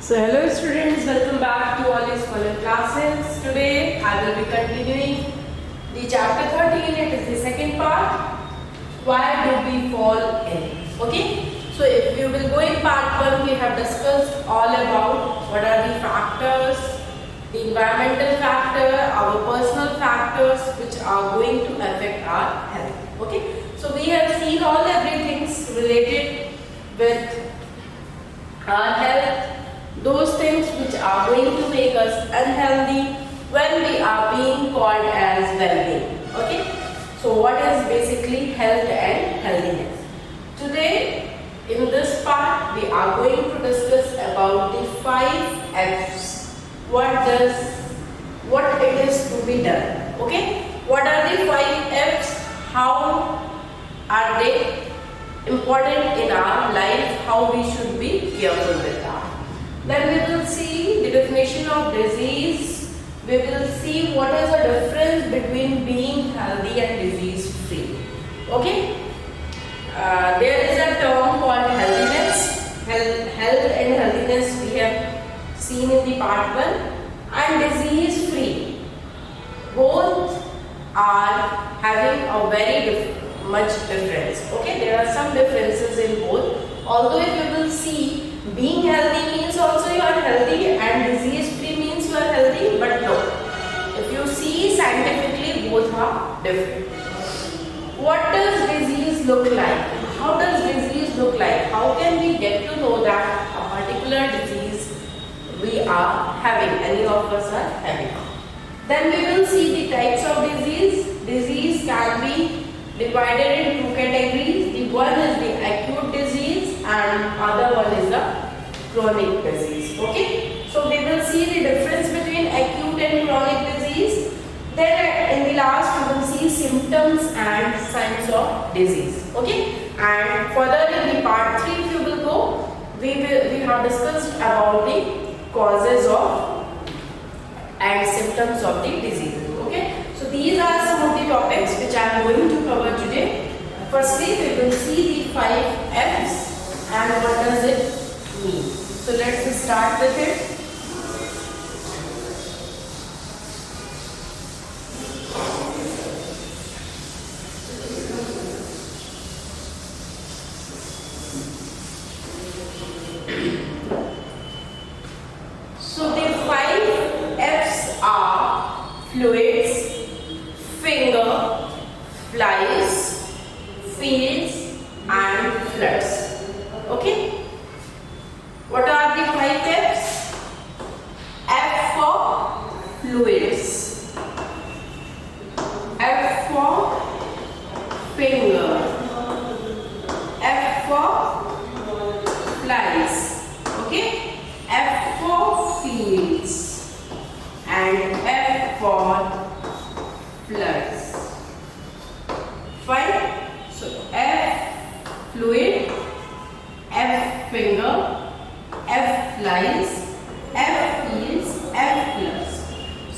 So hello students, welcome back to all these online classes. Today I will be continuing the chapter 13. It is the second part. Why do we fall in? Okay. So if you will go in part 1, we have discussed all about what are the factors, the environmental factor, our personal factors which are going to affect our health. Okay. So we have seen all everything related with our health. Those things which are going to make us unhealthy when we are being called as well-being. Okay. So what is basically health and healthiness? Today in this part we are going to discuss about the 5 F's. What it is to be done. Okay. What are the 5 F's? How are they important in our life? How we should be careful with that. Then we will see the definition of disease. We will see what is the difference between being healthy and disease free. Okay. There is a term called healthiness. Health and healthiness we have seen in the part 1. And disease free. Both are having a very much difference. Okay. There are some differences in both. Although if you will see, being healthy means also you are healthy and disease free means you are healthy, but no. If you see scientifically, both are different. What does disease look like? How does disease look like? How can we get to know that a particular disease we are having, any of us are having? Then we will see the types of disease. Disease can be divided in 2 categories. The one is the acute disease and other one is the chronic disease. Okay. So we will see the difference between acute and chronic disease. Then in the last we will see symptoms and signs of disease. Okay. And further in the part 3 if you will go, we have discussed about the causes of and symptoms of the disease. Okay. So these are some of the topics which I am going to cover today. Firstly, we will see the 5 F's and what does it mean. So let's start with it. So the 5 F's are fluids, finger, flies, fields and floods. Okay. What are the 5 F's? F for fluids, F for finger, F for flies, okay, F for fields and F for floods. Fine. So F fluid, F finger, F flies, F fields, F floods.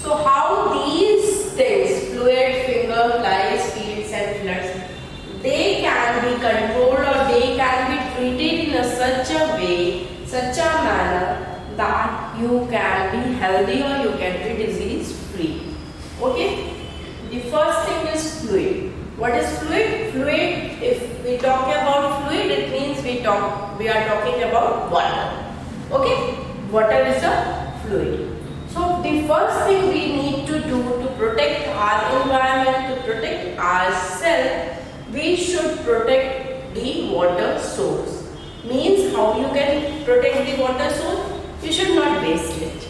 So how these things, fluid, finger, flies, fields and floods, they can be controlled or they can be treated in such a way, such a manner that you can be healthy or you can be disease free. Okay. The first thing is fluid. What is fluid? Fluid, if we talk about fluid, it means we are talking about water. Okay, water is a fluid. So the first thing we need to do to protect our environment, to protect ourselves, we should protect the water source. Means how you can protect the water source? You should not waste it.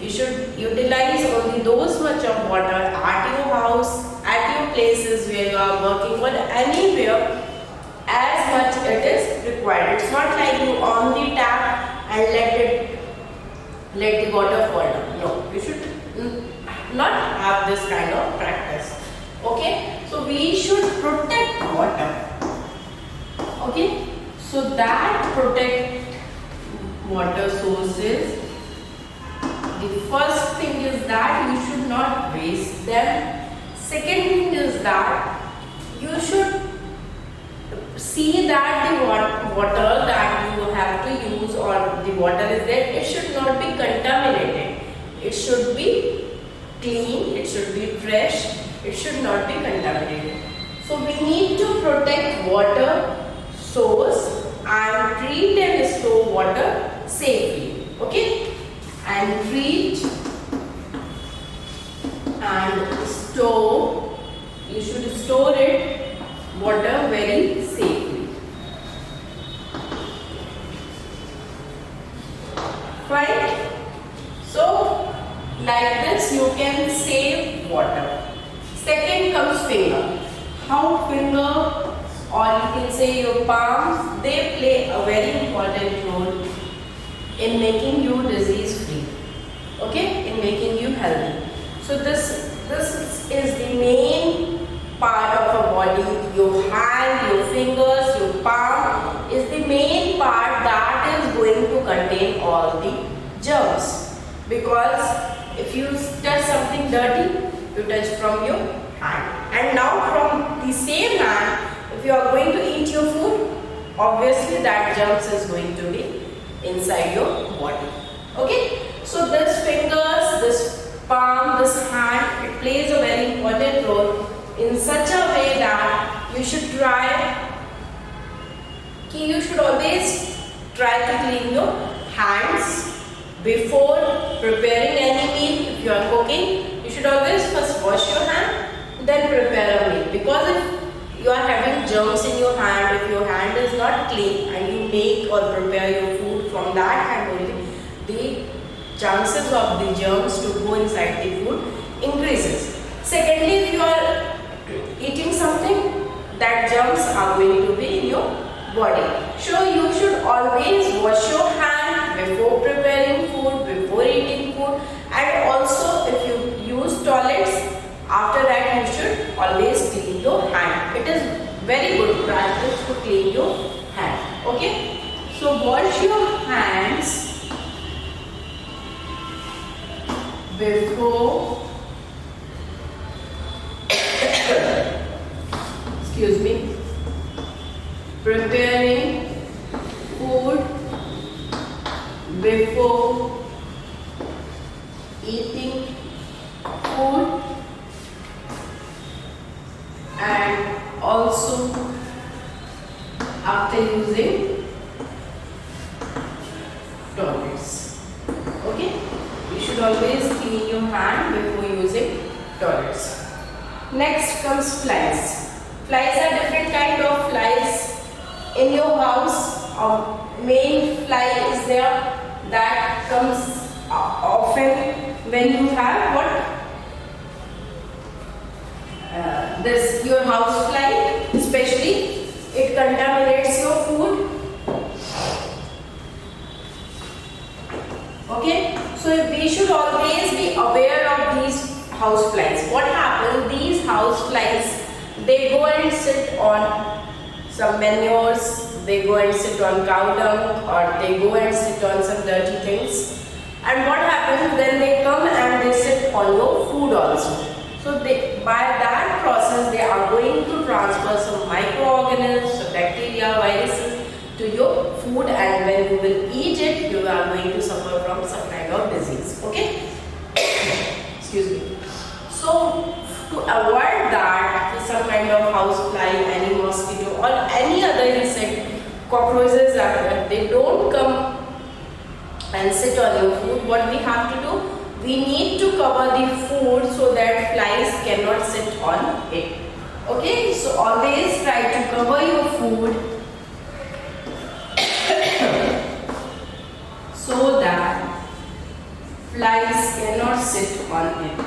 You should utilize only those much of water at your house, at your places where you are working or anywhere as much it is required. It's not like you on the tap and let the water fall down. No, you should not have this kind of practice. Okay, so we should protect water. Okay, so that protect water sources. The first thing is that you should not waste them. Second thing is that you should see that the water that you have to use or the water is there, it should not be contaminated. It should be clean, it should be fresh, it should not be contaminated. So we need to protect water source and treat and store water safely. Okay? And treat and store, you should store it water very safely. Fine. So like this you can save water. Second comes finger. How finger, or you can say your palms, they play a very important role in making you disease free. Okay, in making you healthy. So this is the main part of our body. Your hand, your fingers, your palm is the main part that is going to contain all the germs. Because if you touch something dirty, you touch from your hand. And now from the same hand, if you are going to eat your food, obviously that germs is going to be inside your body. Okay, so this fingers, this palm, this hand, it plays a very important role in such a way that you should always try to clean your hands before preparing any meal. If you are cooking, you should always first wash your hand, then prepare a meal. Because if you are having germs in your hand, if your hand is not clean and you make or prepare your food from that hand only, the chances of the germs to go inside the food increases. Secondly, if you are eating something, that germs are going to be in your body. So you should always wash your hand before preparing food, before eating food, and also if you use toilets, after that you should always clean your hand. It is very good practice to clean your hand. Okay? So wash your hands before excuse me, preparing food, before eating food, and also after using toilets. Okay? You should always clean your hand before using toilets. Next comes flies. Flies are different kind of flies in your house. Main fly is there that comes often when you have what? This your house fly, especially it contaminates your food. Okay, so we should always be aware of these house flies. What happens? These house flies, they go and sit on some manures, they go and sit on cow dung, or they go and sit on some dirty things. And what happens? Then they come and they sit on your food also. So by that process, they are going to transfer some microorganisms, some bacteria, viruses to your food, and when you will eat it, you are going to suffer from some kind of disease. Okay? Excuse me. So to avoid that, some kind of house fly, any mosquito or any other insect, cockroaches are there, they don't come and sit on your food. What we have to do? We need to cover the food so that flies cannot sit on it. Okay, so always try to cover your food so that flies cannot sit on it.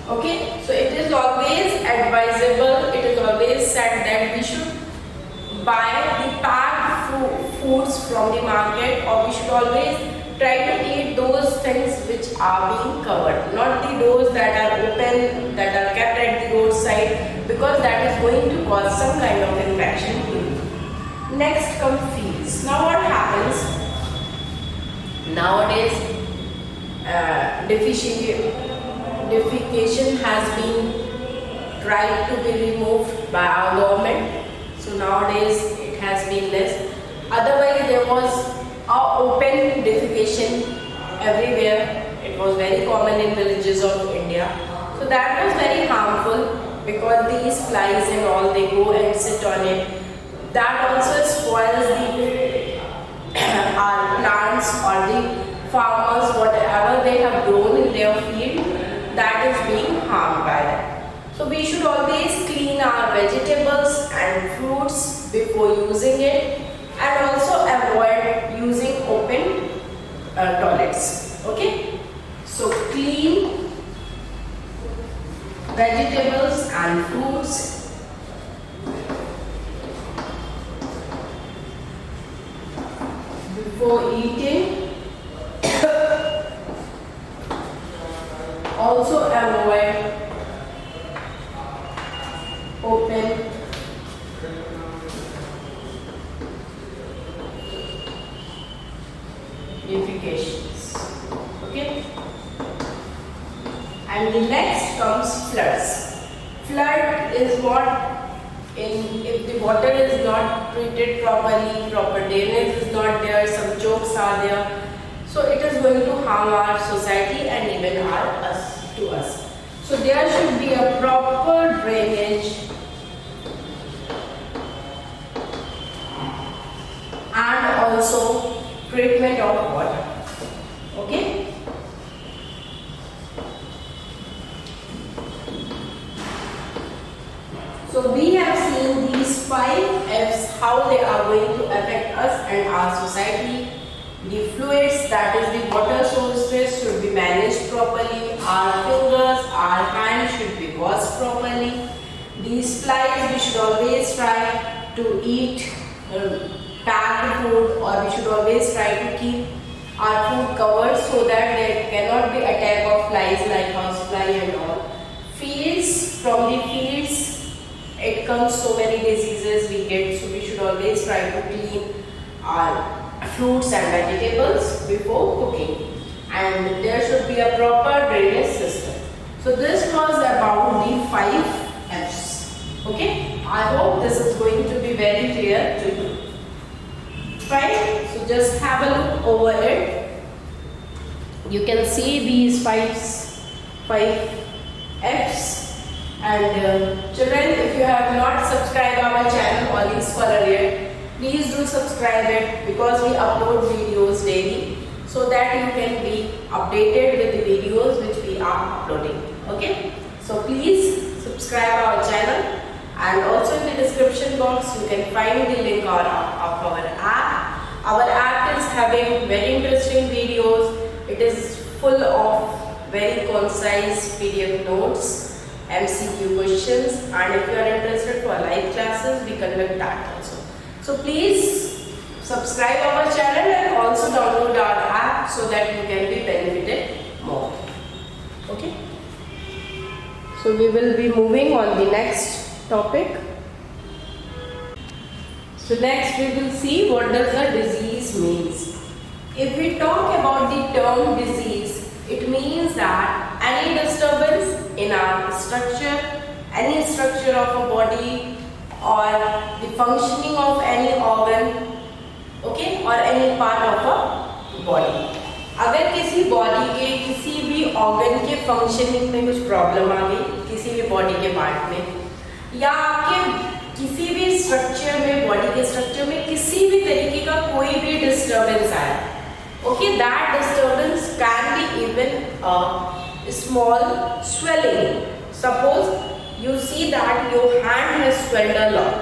Okay, so it is always advisable, it is always said that we should buy the packed foods from the market, or we should always try to eat those things which are being covered, not the those that are open, that are kept at the roadside, because that is going to cause some kind of infection to you. Next comes fields. Now what happens? Nowadays defecation has been tried to be removed by our government. So nowadays it has been less. Otherwise there was open defecation everywhere. It was very common in villages of India. So that was very harmful because these flies and all, they go and sit on it. That also spoils the our plants or the farmers, whatever they have grown in their field, that is being harmed by that. So we should always clean our vegetables and fruits before using it, and also avoid using open toilets. Okay, so clean vegetables and fruits before eating. Also avoid open defecations. Okay, and the next comes floods. Flood is what, if the water is not treated properly, proper drainage is not there, some chokes are there, so it is going to harm our society and even to us. So there should be a proper drainage and also treatment of water. Okay. So we have seen these 5 F's, how they are going to affect us and our society. The fluids, that is the water sources, should be managed properly. Our fingers, our hands should be washed properly. These flies, we should always try to eat packed food, or we should always try to keep our food covered so that there cannot be attack of flies like housefly and all. Fields, from the fields, it comes so many diseases we get, so we should always try to clean our fruits and vegetables before cooking, and there should be a proper drainage system. So this was about the 5 F's. Okay, I hope this is going to be very clear to you. Fine, so just have a look over it. You can see these 5 F's. And children, if you have not subscribed our channel Ollie's Scholar yet, please do subscribe it, because we upload videos daily, so that you can be updated with the videos which we are uploading. Okay, so please subscribe our channel, and also in the description box you can find the link of our app. Our app is having very interesting videos. It is full of very concise PDF notes, MCQ questions, and if you are interested for live classes, we conduct that also. So please subscribe our channel and also download our app so that you can be benefited more. Okay. So we will be moving on the next topic. So next we will see what does a disease means. If we talk about the term disease, it means that any disturbance in our structure, any structure of a body, or the functioning of any organ, okay, or any part of a body. अगर किसी body के किसी भी organ के functioning में कुछ problem आ गई, किसी भी बॉडी के पार्ट में, या आपके किसी भी स्ट्रक्चर में, बॉडी के स्ट्रक्चर में किसी भी तरीके का कोई भी डिस्टर्बेंस आया, okay, that disturbance can be even a small swelling. Suppose you see that your hand has swelled a lot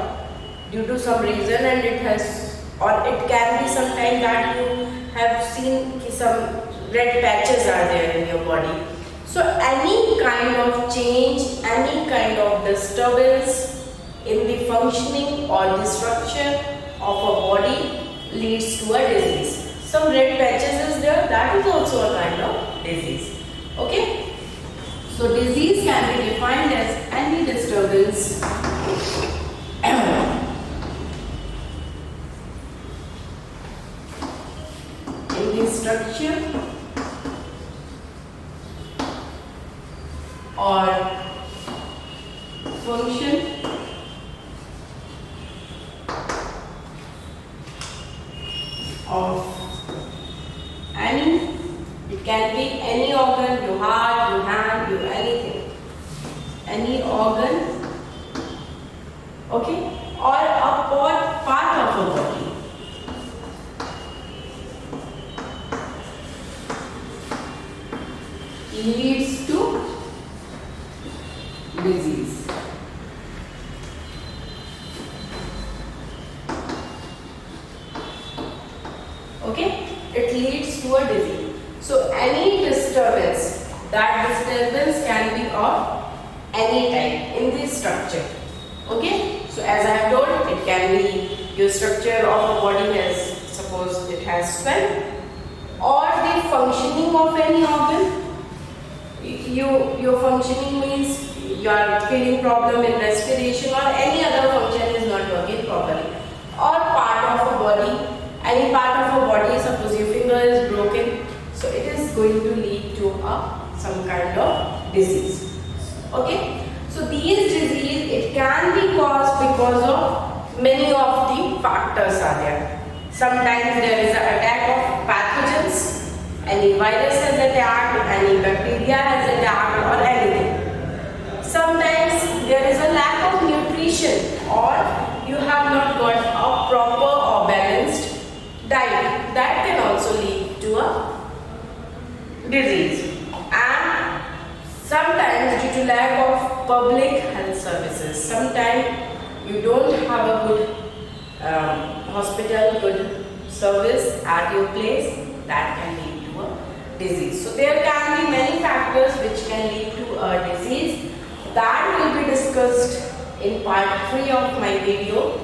due to some reason, and it has, or it can be sometime that you have seen some red patches are there in your body. So any kind of change, any kind of disturbance in the functioning or the structure of a body leads to a disease. Some red patches is there, that is also a kind of disease. Okay? So disease can be defined as any disturbance in the structure of any, it can be any organ, your heart, your hand, your anything, any organ, okay, or a part of a body. Leads to disease. Okay, it leads to a disease. So any disturbance, that disturbance can be of any type in the structure. Okay, so as I have told, it can be your structure of a body has, suppose it has swell, or the functioning of any organ. Your functioning means you are feeling problem in respiration or any other function is not working properly, or part of a body, any part of a body, suppose your finger is broken, so it is going to lead to some kind of disease. Okay, so these disease, it can be caused because of many of the factors are there. Sometimes there is an attack of pathogens, any virus has attacked, any bacteria has attacked, or anything. Sometimes there is a lack of nutrition, or you have not got a proper or balanced diet. That can also lead to a disease. And sometimes due to lack of public health services, sometimes you don't have a good hospital, good service at your place, that can lead to a disease. So there can be many factors which can lead to a disease. That will be discussed in part 3 of my video,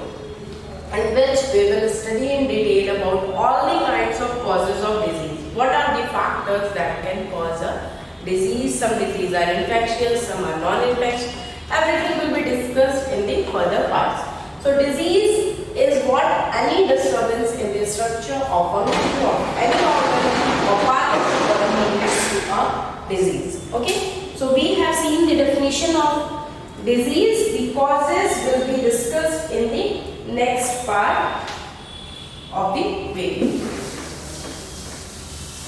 in which we will study in detail about all the kinds of causes of disease. What are the factors that can cause a disease? Some diseases are infectious, some are non-infectious. Everything will be discussed in the further parts. So disease is what any disturbance in the structure or function of any organ or part of the body leads to a disease. Okay, so we have seen the definition of disease. The causes will be discussed in the next part of the video.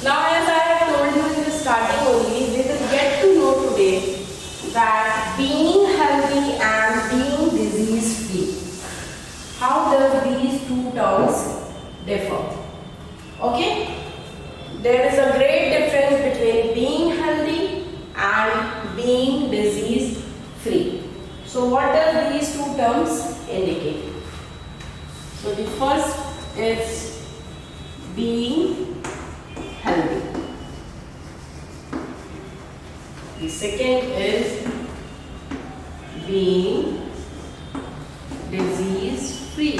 Now, as I have told you in the starting only, we will get to know today that being healthy and being disease free, how does these two terms differ? Okay, there is a great difference between being healthy and being disease free. So what does these two terms indicate? So the first is being healthy. The second is being disease free.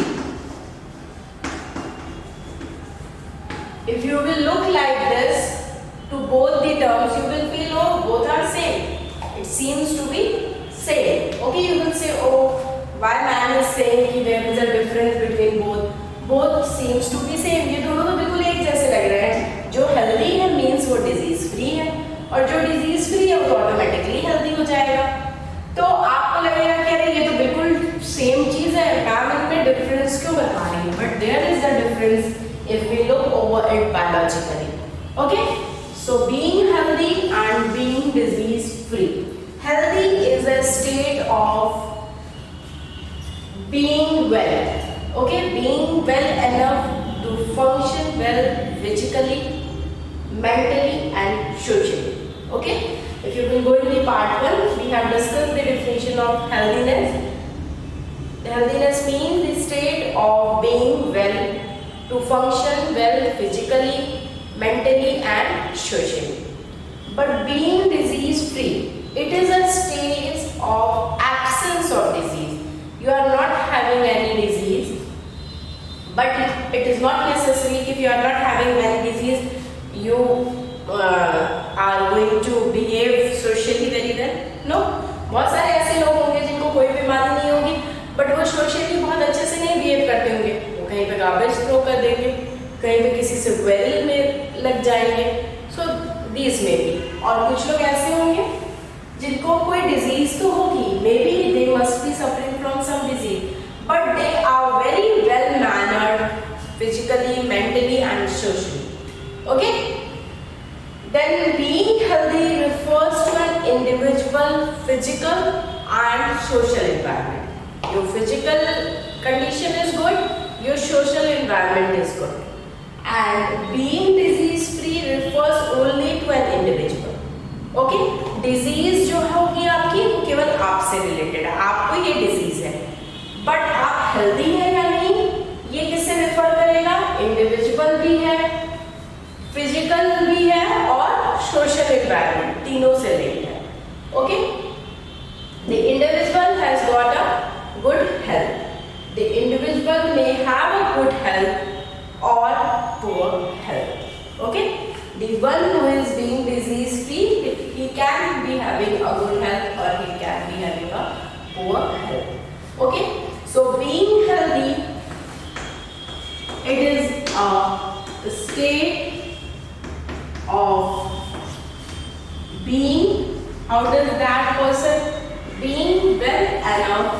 If you will look like this to both the terms, you will feel, oh, both are same. It seems to be same. Okay, you will say, oh, why man is saying कि there is a difference between both. Both seems to be same. ये दोनों तो बिल्कुल एक जैसे लग रहे हैं. जो healthy है means वो disease free है, और जो disease free है वो automatically healthy हो जाएगा. तो आपको लगेगा कि अरे ये तो बिल्कुल सेम चीज है, मैम इनमें डिफरेंस क्यों बता रही है? But there is the difference if we look over it biologically. Okay, so being healthy and being disease free. Healthy is a state of being well. Okay, being well enough to function well physically, mentally and socially. Okay, if you will go in the part 1, we have discussed the definition of healthiness. Healthiness means the state of being well, to function well physically, mentally and socially. But being disease free, it is a state of absence of disease. You are not having any disease, but it is not necessary if you are not having any disease, you are going to behave socially very well. No, बहुत सारे ऐसे लोग होंगे जिनको कोई बीमारी नहीं होगी, बट वो सोशली बहुत अच्छे से नहीं बिहेव करते होंगे. वो कहीं पे गार्बेज थ्रो कर देंगे, कहीं पे किसी से क्वेरल में लग जाएंगे. सो दीज में भी. और कुछ लोग ऐसे होंगे जिनको कोई डिजीज तो होगी, maybe they must be suffering from some disease, but they are very well mannered physically, mentally and socially. Okay? Then being healthy refers to an individual physical and social environment. Your physical condition is good, your social environment is good. And being disease free refers only to an individual. Okay, disease जो होगी आपकी वो केवल आपसे related है, आपको ये disease है, बट आप हेल्दी है या नहीं ये किससे रिफर करेगा? इंडिविजुअल भी है, फिजिकल भी है और सोशल एनवायरनमेंट, तीनों से लिंक्ड है. Okay, the individual has got a good health. The individual may have a good health और poor health. Okay, the one who is being disease free, he can be having a good health or he can be having a poor health. Okay, so being healthy, it is a state of being, how does that person being well enough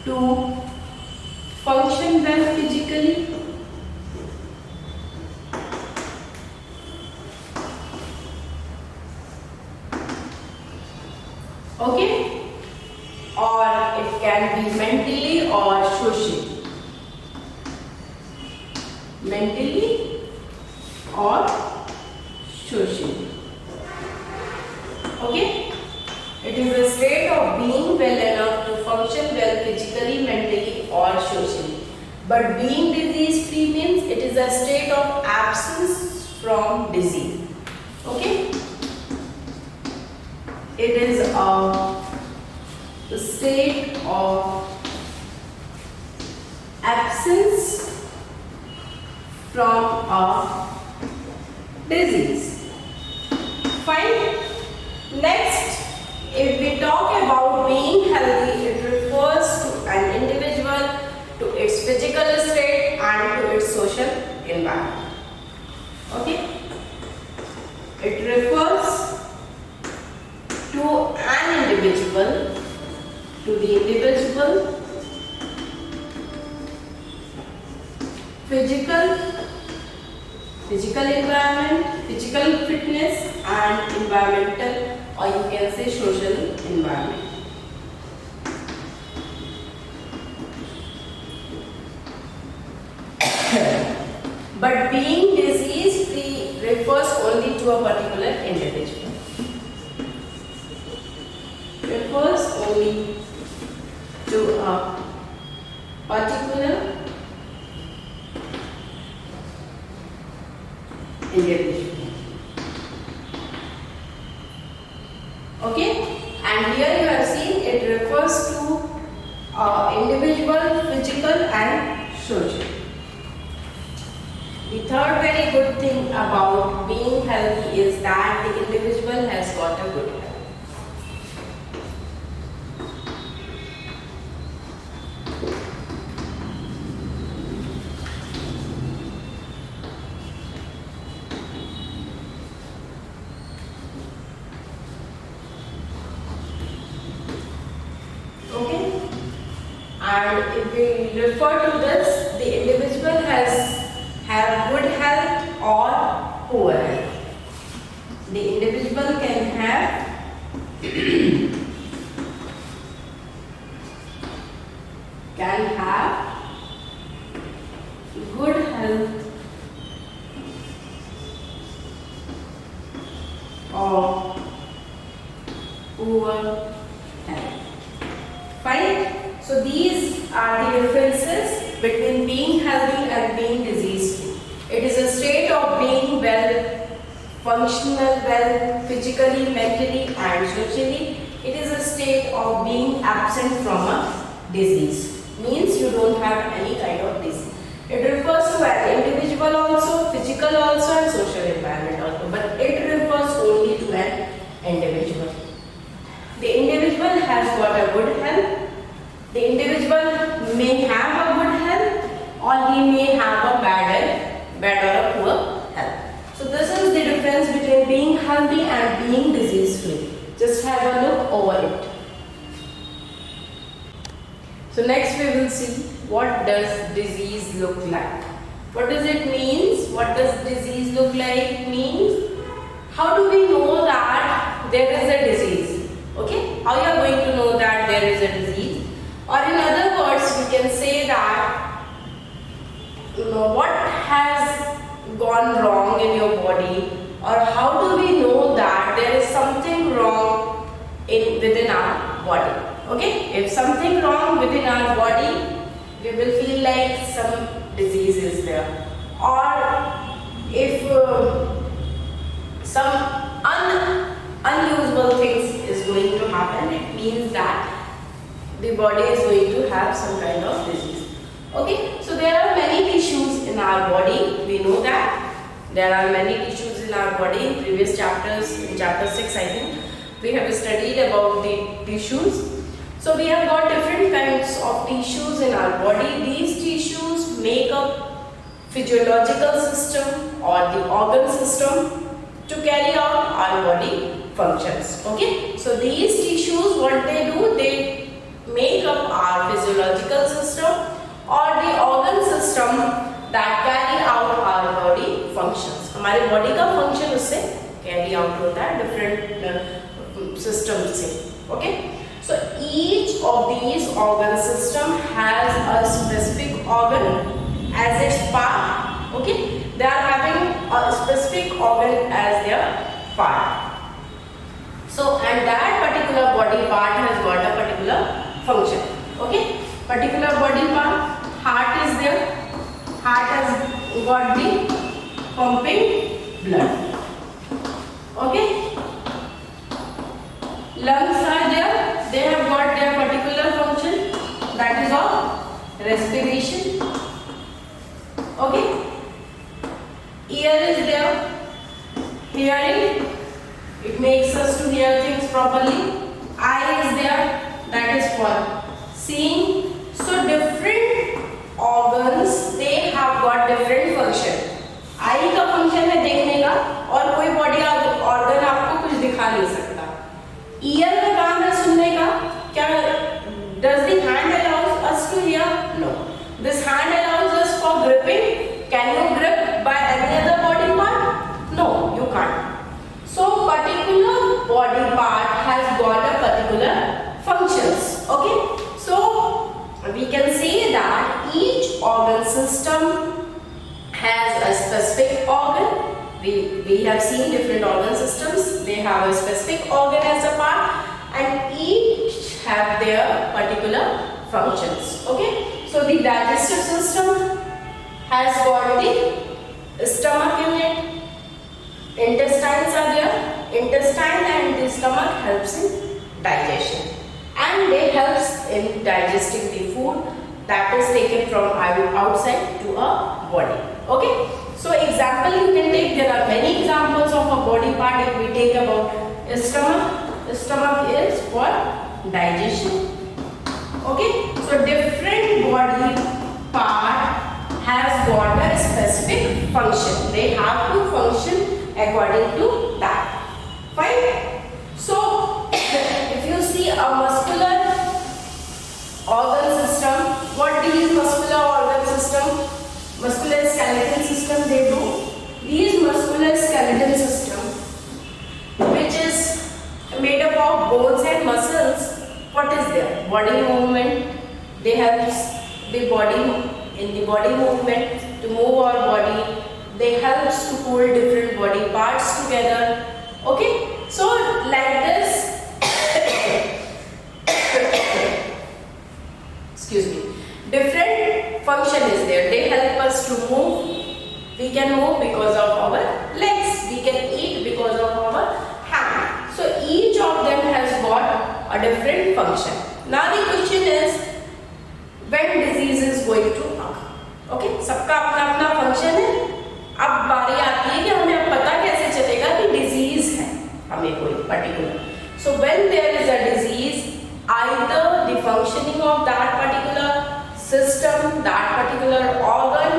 to function well physically, okay, or it can be mentally or socially, mentally or socially. Okay, it is a state of being well enough to function well physically, mentally or socially. But being disease free means it is a state of absence from disease. Okay, it is a state of absence from a disease. Fine. Next, if we talk about being healthy, it refers to an individual, to its physical state and to its social environment. Okay? It refers to an individual, to the individual, physical environment, physical fitness and environmental, or you can say social environment. But being disease free refers only to a particular individual. Refers only to a particular individual. Okay, and here you have seen it refers to individual, physical and social. The third very good thing about being healthy is that the individual has got a good health. Okay, and if we refer to this, the individual has good health or poor health. The individual can have good health or poor health. Fine. So these are the differences between being healthy and being disease free. It is a state of being well, functional well, physically, mentally and socially. It is a state of being absent from a disease. Means you don't have any kind of disease. It refers to an individual also, physical also and social environment also. But it refers only to an individual. The individual has got a good health. The individual may have a good health or he may have a bad or a poor health. So this is the difference between being healthy and being disease free. Just have a look over it. So next we will see what does disease look like. What does it means? What does disease look like means? How do we know that there is a disease? Okay, how you are going to know that there is a disease? Or in other words, we can say that what has gone wrong in your body, or how do we know that there is something wrong within our body? Okay, if something wrong within our body, we will feel like some disease is there, or if some unusual things is going to happen, it means that the body is going to have some kind of disease. Okay, so there are many tissues in our body. We know that there are many tissues in our body. In previous chapters, in chapter 6 I think, we have studied about the tissues. So we have got different kinds of tissues in our body. These tissues make up physiological system or the organ system to carry out our body functions. Okay, so these tissues, what they do, they make up our physiological system or the organ system that carry out our body functions. हमारे body का function उससे carry out होता है different systems से. Okay, so each of these organ system has a specific organ as its part. Okay, they are having a specific organ as their part. So and that particular body part has got a particular function. Okay, particular body part. Heart is there. Heart has got the pumping blood. Okay. Lungs are there. They have got their particular function, that is of respiration. Okay. Ear is there. Hearing. It makes us to hear things properly. Eye is there. That is for seeing. So different organs, they have got different function. आई का function है देखने का, और कोई body organ आपको कुछ दिखा नहीं सकता. ईयर का काम है सुनने का. क्या does the hand allows us to hear? No. This hand allows us for gripping. Can you grip by any other body part? No, you can't. So particular body part has got a particular functions. Okay. So we can say that each organ system has a specific organ. We have seen different organ systems. They have a specific organ as a part, and each have their particular functions. Okay. So the digestive system has got the stomach unit. Intestines are there. Intestine and the stomach helps in digestion, and they helps in digesting the food that is taken from outside to a body. Okay. So example you can take, there are many examples of a body part. If we take about stomach, the stomach is for digestion. Okay. So different body part has got a specific function. They have to function according to that. Fine. So if you see a muscular organ system, what these muscular organ system, muscular skeletal system they do? These muscular skeletal system, which is made up of bones and muscles, what is there? Body movement. They help the body in the body movement to move our body. They help to pull different body parts together. Okay. So like this, excuse me, different function is there. They help us to move. We can move because of our legs. We can eat because of our hand. So each of them has got a different function. Now the question is, when disease is going to occur? Okay, सबका अपना अपना function है. अब बारी आती है कि हमें अब पता कैसे चलेगा कि डिजीज है हमें कोई particular. So when there is a disease, either the functioning of that particular system, that particular organ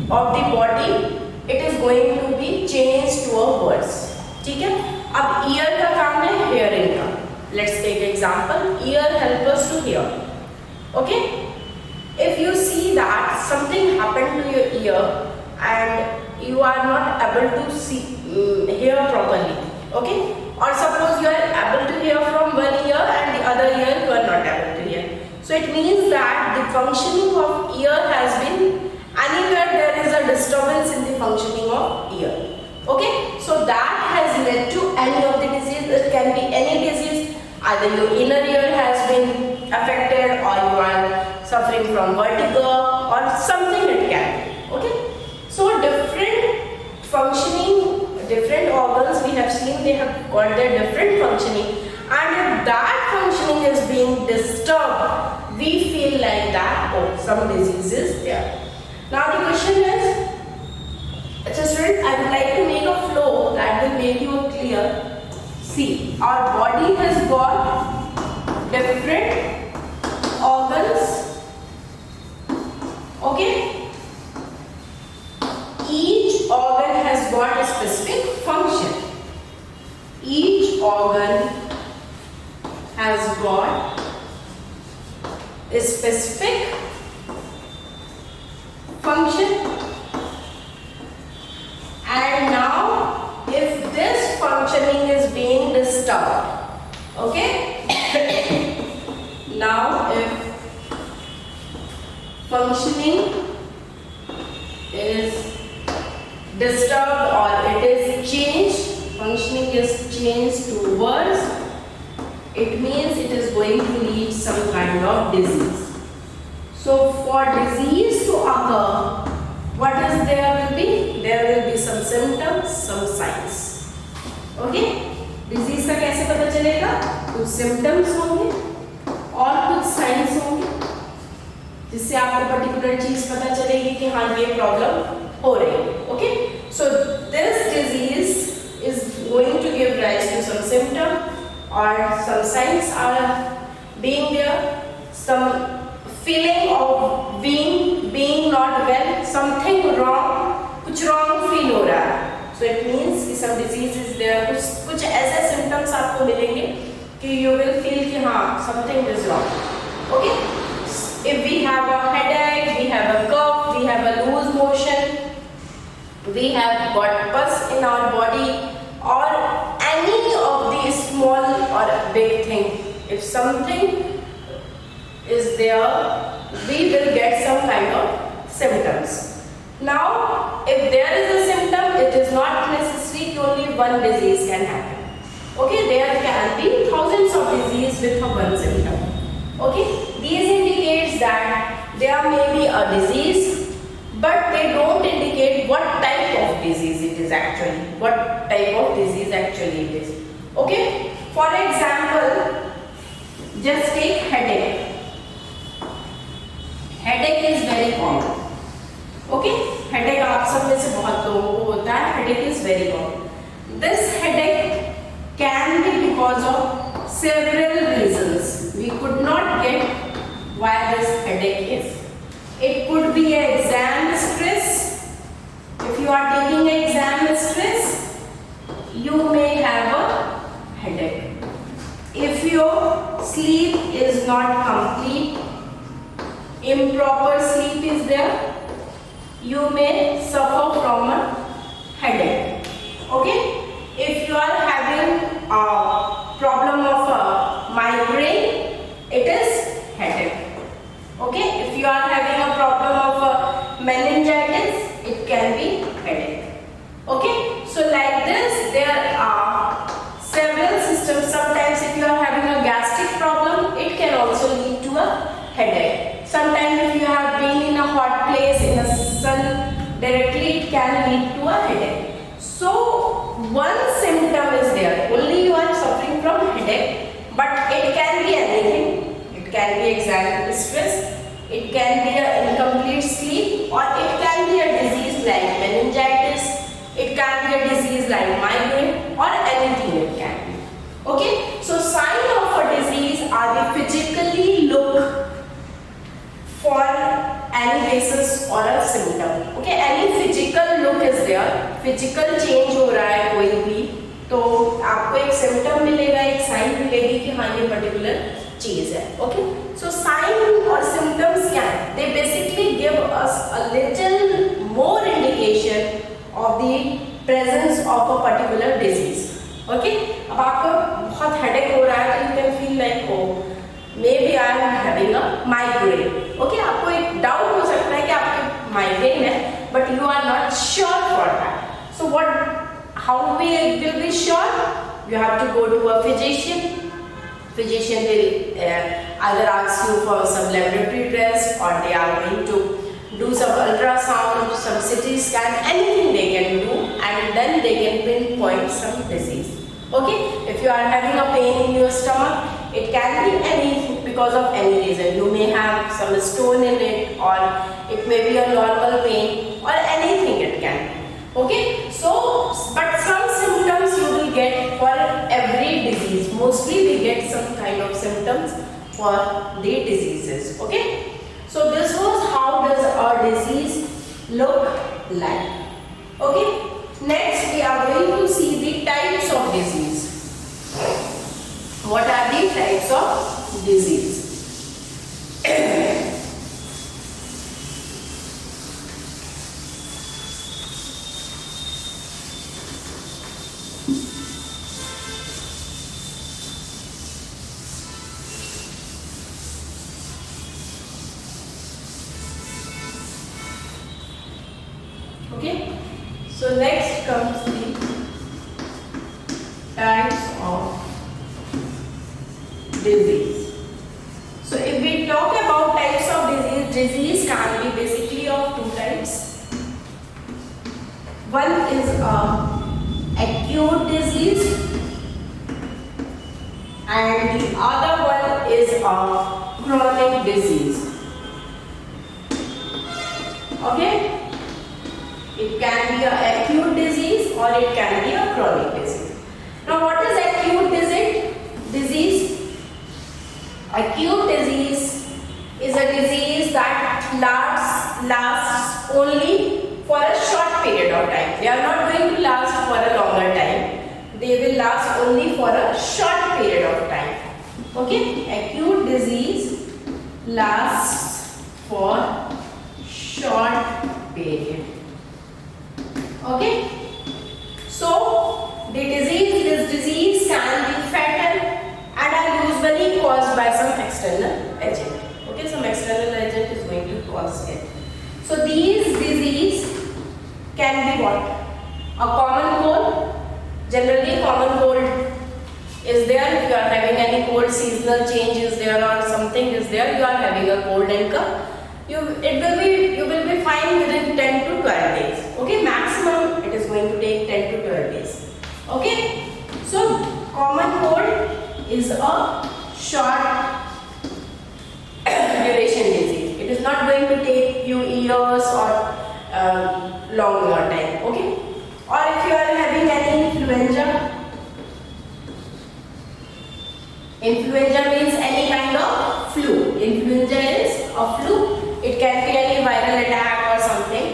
of the body, it is going to be changed to a worse. ठीक है. अब ear का काम है hearing का. Let's take example. Ear help us to hear. Okay, if you see that something happened to your ear and you are not able to hear properly, okay, or suppose you are able to hear from one ear and the other ear you are not able to hear, so it means that the functioning of ear has been, anywhere there is a disturbance in the functioning of ear. Okay, so that has led to any of the disease. It can be any disease, either your inner ear has been affected or you are suffering from vertigo or something it can be. Okay, so different functioning, different organs we have seen, they have got their different functioning, and if that functioning is being disturbed, we feel like that, oh, some disease is there. Now the question is, students, I would like to make a flow that will make you clear. See, our body has got different organs. Okay, each organ has got a specific function. Each organ has got a specific function. And now if this functioning is being disturbed, okay, now if functioning is disturbed or it is changed, functioning is changed to worse, it means it is going to lead some kind of disease. So for disease to occur, what is there will be? There will be some symptoms, some signs. Okay? Disease का कैसे पता चलेगा? कुछ symptoms होंगे और कुछ signs होंगे, जिससे आपको particular चीज पता चलेगी कि हाँ ये problem हो रही है. Okay? So this disease is going to give rise to some symptom or some signs are being there, some feeling of being not well, something wrong, कुछ wrong feel हो रहा है. So it means कि some disease is there. कुछ ऐसे symptoms आपको मिलेंगे कि you will feel कि हाँ something is wrong. Okay? If we have a headache, we have a cough, we have a loose motion, we have got pus in our body, or any of these small or big thing, if something is there, we will get some kind of symptoms. Now, if there is a symptom, it is not necessary that only one disease can happen. Okay, there can be thousands of diseases with one symptom. Okay, these indicates that there may be a disease, but they don't indicate what type of disease it is actually. What type of disease actually it is. Okay, for example, just take headache. Headache is very common. Okay, headache आप सब में से बहुत लोगों को होता है. Headache is very common. This headache can be because of several reasons. We could not get why this headache is. It could be an exam stress. If you are taking an exam stress, you may have a headache. If your sleep is not complete, improper sleep is there, you may suffer from a headache. Okay? If you are having a problem of a migraine, it is headache. Okay? If you are having a problem of a meningitis, it can be headache. Okay? So like this, there are several systems. Sometimes if you are having a gastric problem, it can also lead to a headache. Sometimes if you have been in a hot place, in the sun directly, it can lead to a headache. So one symptom is there, only you are suffering from headache, but it can be anything. It can be exam stress, it can be an incomplete sleep, or it can be a disease like meningitis, it can be a disease like migraine, or anything it can be. Okay, so sign of a disease are the physically look for any basis or a symptom. Okay, any physical look is there, physical change हो रहा है कोई भी, तो आपको एक symptom मिलेगा, एक sign मिलेगा. लगेगी कि हाँ ये पर्टिकुलर चीज है. ओके, सो साइन और सिम्टम्स क्या है? They basically give us a little more indication of the presence of a particular disease. Okay, अब आपको बहुत हेडेक हो रहा है तो you can feel like oh maybe I am having a migraine. Okay, आपको एक डाउट हो सकता है कि आपके माइग्रेन है, but you are not sure for that. So what how we will be sure? You have to go to a physician. Physician will either ask you for some laboratory test, or they are going to do some ultrasound, some CT scan, anything they can do, and then they can pinpoint some disease. Okay, if you are having a pain in your stomach, it can be any because of any reason. You may have some stone in it, or it may be a normal pain, or anything it can be. Okay, so but some symptoms you will get for every disease. Mostly we get some kind of symptoms for the diseases. Okay, so this was how does a disease look like. Okay, next we are going to see the types of disease. What are the types of disease? Okay, so next comes the types of disease. So if we talk about types of disease, disease can be basically of two types. One is acute disease, and the other one is a chronic disease. Okay, it can be an acute disease or it can be a chronic disease. Now what is acute disease? Acute disease is a disease that lasts only for a short period of time. They are not going to last for a longer time. They will last only for a short period of time. Okay, acute disease lasts for short period. Okay, so this disease can be fatal and are usually caused by some external agent. Okay, some external agent is going to cause it. So these disease can be what? A common cold. Generally common cold is there. If you are having any cold, seasonal change is there or something is there, you are having a cold and cough, you will be fine within 10 to 12 days. Okay, maximum it is going to take 10 to 12 days. Okay, so common cold is a short duration disease. It is not going to take few years or longer time. Okay, or if you are having any influenza means any kind of flu. Influenza is a flu. It can be any viral attack or something.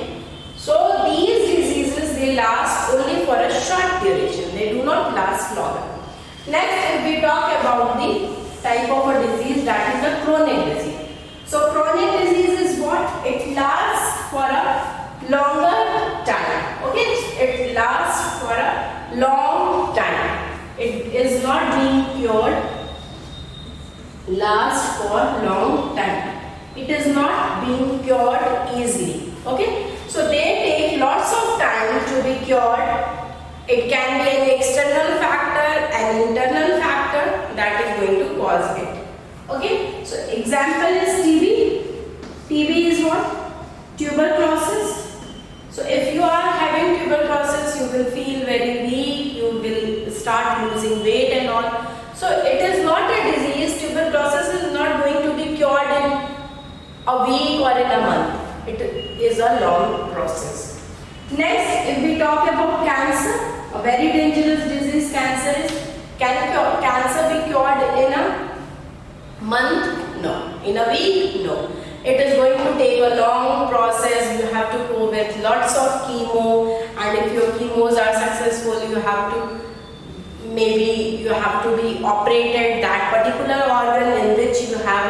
So these diseases, they last only for a short duration. They do not last longer. Next, if we talk about the type of a disease, that is a chronic disease. So chronic disease is what? It lasts for a longer time. Okay, it lasts for a long time. It is not being cured. Lasts for long time. It is not being cured easily. Okay, so they take lots of time to be cured. It can be an external factor, an internal factor that is going to cause it. Okay, so example is TB. TB is what? Tuberculosis. So if you are having tuberculosis, you will feel very weak, you will start losing weight and all. So it is not a disease. Tuberculosis is not going to be cured in a week or in a month. It is a long process. Next, if we talk about cancer, a very dangerous disease cancer is. Can cancer be cured in a month? No. In a week? No. It is going to take a long process. You have to go with lots of chemo, and if your chemos are successful, you have to maybe you have to be operated that particular organ in which you have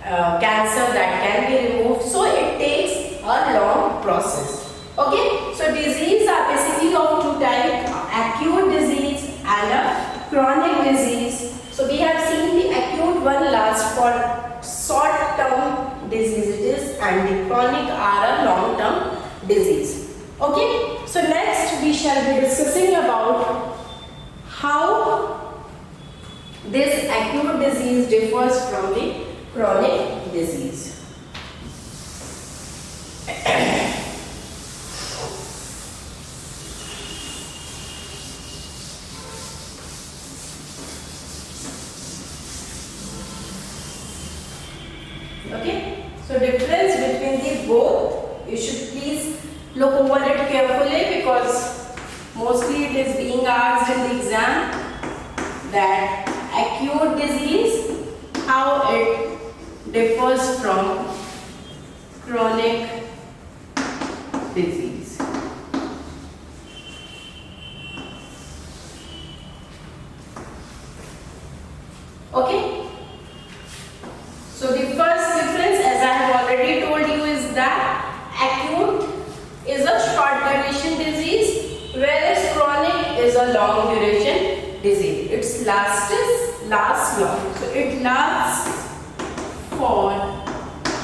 a cancer that can be removed. So it takes a long process. Okay, so disease are basically of two types, acute disease and a chronic disease. So we have seen the acute one lasts for short term diseases and the chronic are a long term disease. Okay, so next we shall be discussing about how this acute disease differs from the chronic disease. Okay, so difference between the both, you should please look over it carefully because mostly it is being asked in the exam that acute disease, how it differs from chronic disease. Okay. So the first difference, as I have already told you, is that acute is a short duration disease, whereas chronic is a long duration disease. It lasts long. So it lasts for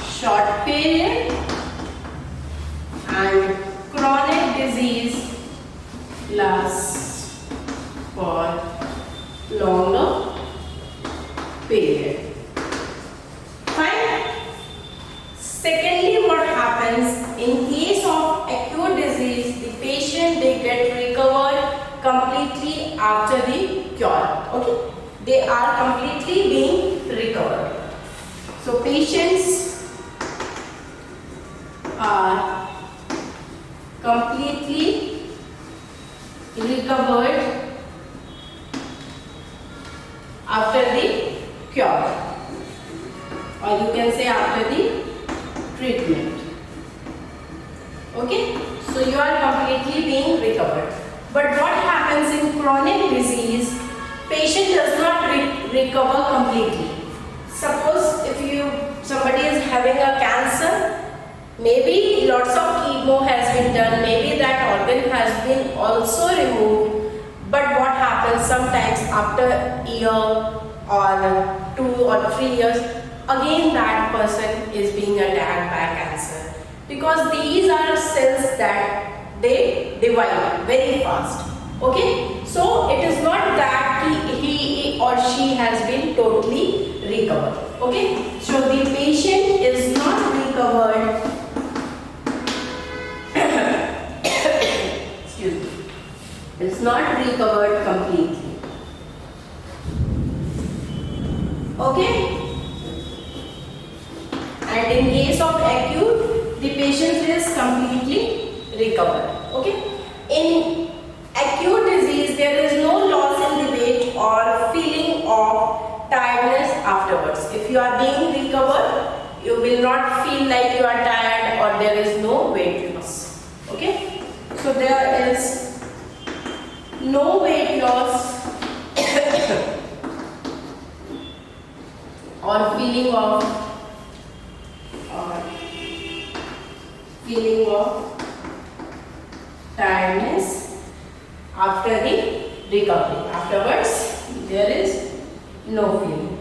short period, and chronic disease lasts for longer period. Fine. Secondly, what happens in case of acute disease, the patient they get recovered completely after the cure. Okay, they are completely being recovered. So patients are completely recovered after the cure, or you can say after the treatment. Okay, so you are completely being recovered. But what happens in chronic disease, patient does not recover completely. Suppose if somebody is having a cancer, maybe lots of chemo has been done, maybe that organ has been also removed, but what happens sometimes after a year or 2 or 3 years, again that person is being attacked by cancer, because these are cells that they divide very fast. Okay, so it is not that he or she has been totally recovered. Okay, so the patient is not recovered excuse me, is not recovered completely. Okay, and in case of acute, the patient is completely recovered. Okay, in acute disease there is no loss in the weight or feeling of tiredness afterwards. If you are being recovered, you will not feel like you are tired or there is no weight loss. Okay, so there is no weight loss or feeling of tiredness after the recovery. Afterwards, there is no feeling.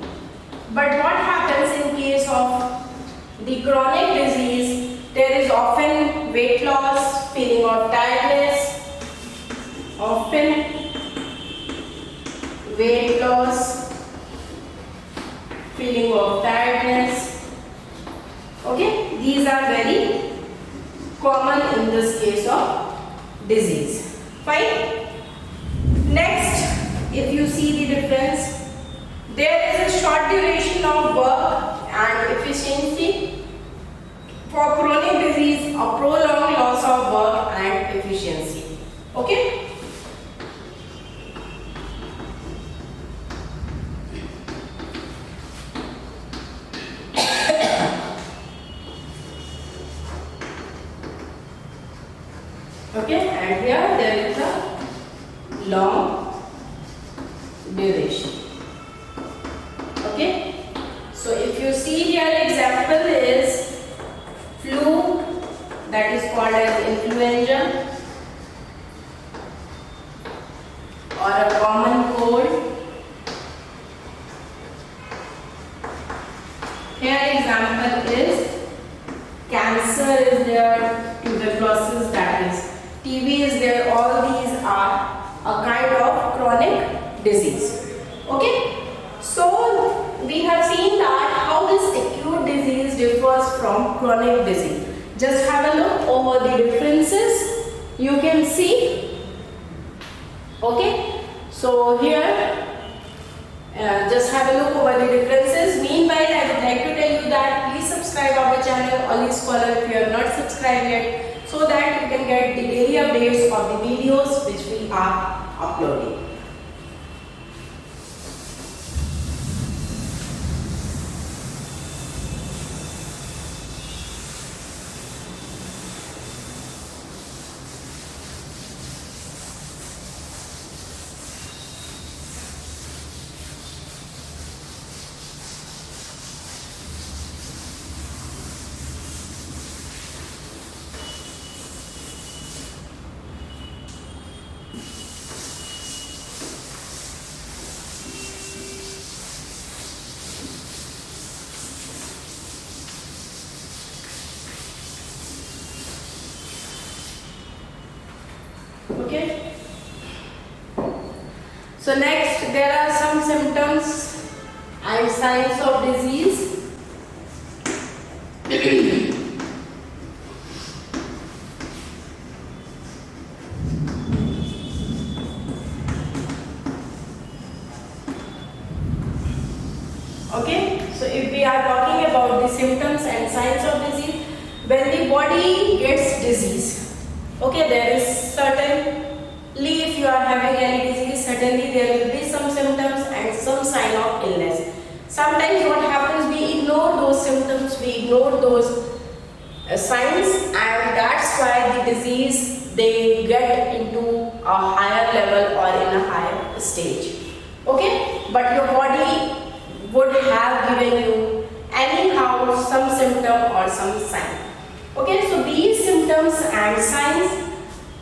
But what happens in case of the chronic disease? There is often weight loss, feeling of tiredness, often weight loss, feeling of tiredness. Okay, these are very common in this case of disease. Fine. Next, if you see the difference, there is a short duration of work and efficiency. For chronic disease, a prolonged loss of work and efficiency. Okay. Okay, and here there is a long duration. Okay, so if you see here, example is flu, that is called as influenza, or a common cold. Here example is cancer is there, tuberculosis, that is TB is there. All these are a kind of chronic disease. Okay, so we have seen that how this acute disease differs from chronic disease. Just have a look over the differences. You can see. Okay, so here just have a look over the differences. Meanwhile, I would like to tell you that please subscribe our channel Oli Scholar if you have not subscribed yet, so that you can get the daily updates of the videos which we are uploading. Okay, so next there are some symptoms and signs of disease. Okay, so if we are talking about the symptoms and signs of disease, when the body gets disease, okay, there is certainly, if you are having any disease, certainly there will be some symptoms and some sign of illness. Sometimes what happens, we ignore those symptoms, we ignore those signs, and that's why the disease, they get into a higher level or in a higher stage. Okay, but your body would have given you anyhow some symptom or some sign. Okay, so these symptoms and signs,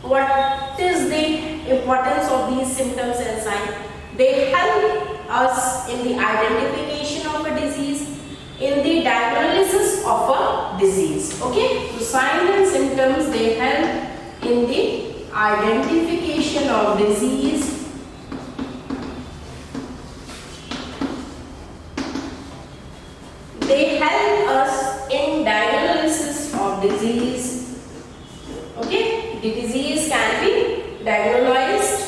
what is the importance of these symptoms and signs? They help us in the identification of a disease, in the diagnosis of a disease. Okay, so signs and symptoms, they help in the identification of disease, they help us in diagnosis of disease. Okay, the disease can be diagnosed.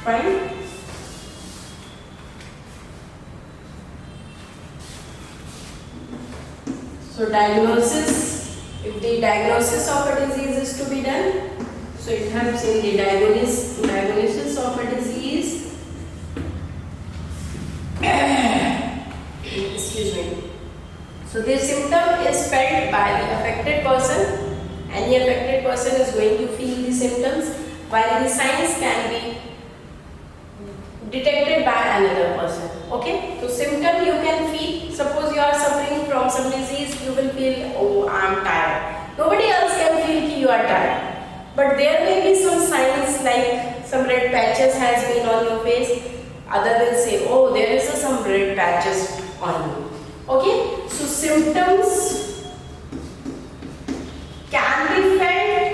Fine. So diagnosis, if the diagnosis of a disease is to be done, so it helps in the diagnosis of a disease. Excuse me. So this symptom is felt by the affected person. Any affected person is going to feel the symptoms, while the signs can be detected by another person. Okay, so symptom you can feel. Suppose you are suffering from some disease, you will feel, oh, I am tired. Nobody else can feel that you are tired. But there may be some signs like some red patches has been on your face. Other will say, oh, there is some red patches on you. Okay, so symptoms can be felt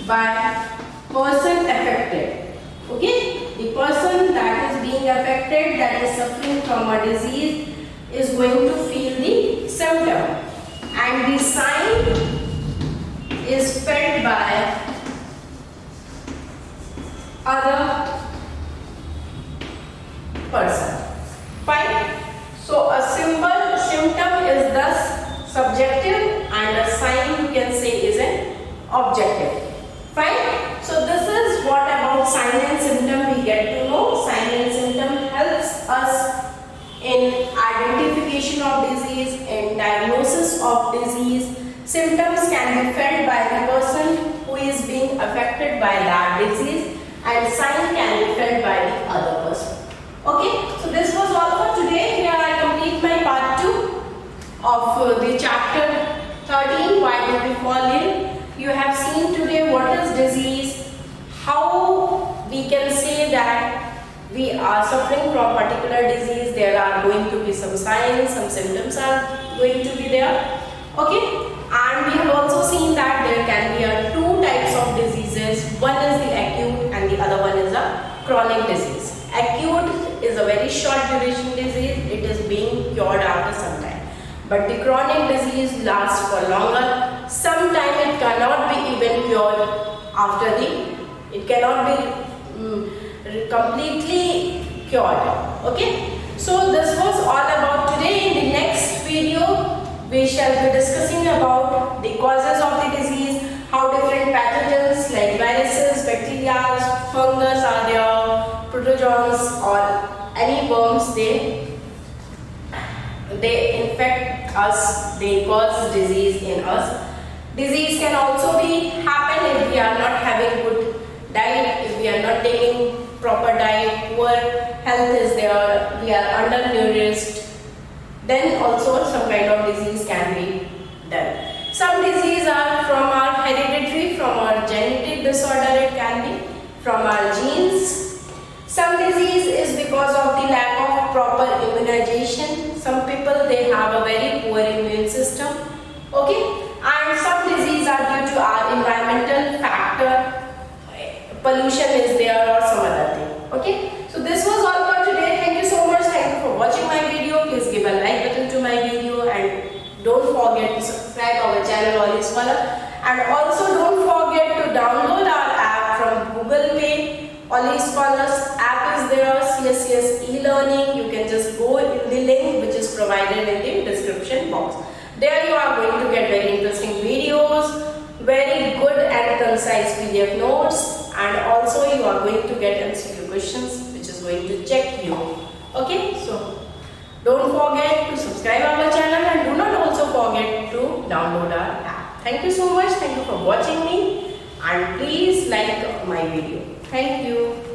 by person affected. Okay, the person that is being affected, that is suffering from a disease, is going to feel the symptom, and the sign is felt by other person. Fine. So a symptom is thus subjective, and a sign you can say is an objective. Fine. So this is what about sign and symptom we get to know. Sign and symptom helps us in identification of disease, diagnosis of disease. Symptoms can be felt by the person who is being affected by that disease, and sign can be felt by the other person. Okay, so this was all for today. Here I complete my part 2 of the chapter 13, why do we fall ill. You have seen today what is disease, how we can say that we are suffering from particular disease. There are going to be some signs, some symptoms are going to be there. Okay, and we have also seen that there can be two types of diseases. One is the acute and the other one is a chronic disease. Acute is a very short duration disease. It is being cured after some time. But the chronic disease lasts for longer. Sometimes it cannot be even cured after it cannot be completely cured. Okay. So this was all about today. In the next video, we shall be discussing about the causes of the disease, how different pathogens like viruses, bacteria, fungus are there, protozoans or any worms, they infect us, they cause disease in us. Disease can also be happen if we are not having good diet, if we are not taking proper diet, poor health is there, we are undernourished, then also some kind of disease can be done. Some disease are from our hereditary, from our genetic disorder, it can be from our genes. Some disease is because of the lack of proper immunization. Some people, they have a very poor immune system. Okay, and some disease are due to our environmental factor, pollution is there or some other thing. Okay, so this was all for today. Thank you so much. Thank you for watching my video. Please give a like button to my video and don't forget to subscribe our channel Oli Scholar, and also don't forget to download our app from Google Play. Oli Scholars app is there, CSCS e-learning. You can just go in the link which is provided in the description box. There you are going to get very interesting videos, very good and concise PDF notes, and also you are going to get MCQ questions which is going to check you. Okay, so don't forget to subscribe our channel and do not also forget to download our app. Thank you so much. Thank you for watching me, and please like my video. Thank you.